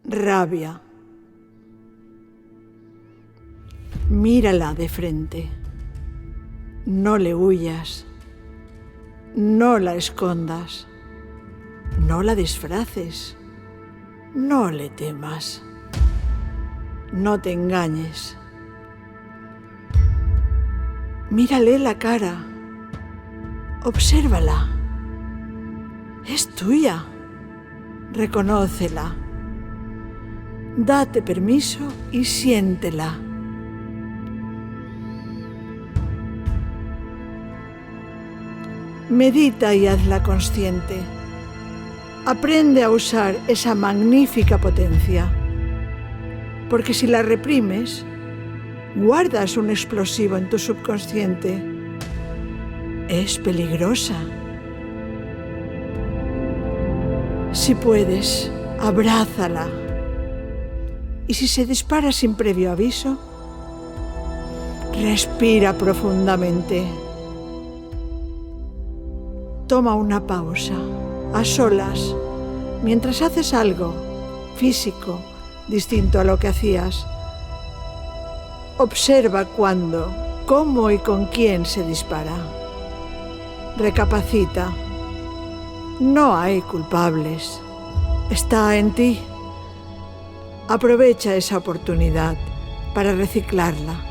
rabia. Mírala de frente. No le huyas. No la escondas. No la disfraces. No le temas. No te engañes. Mírale la cara. Obsérvala. Es tuya. Reconócela. Date permiso y siéntela. Medita y hazla consciente. Aprende a usar esa magnífica potencia. Porque si la reprimes, guardas un explosivo en tu subconsciente. Es peligrosa. Si puedes, abrázala. Y si se dispara sin previo aviso, respira profundamente. Toma una pausa, a solas, mientras haces algo físico distinto a lo que hacías. Observa cuándo, cómo y con quién se dispara. Recapacita. No hay culpables. Está en ti. Aprovecha esa oportunidad para reciclarla.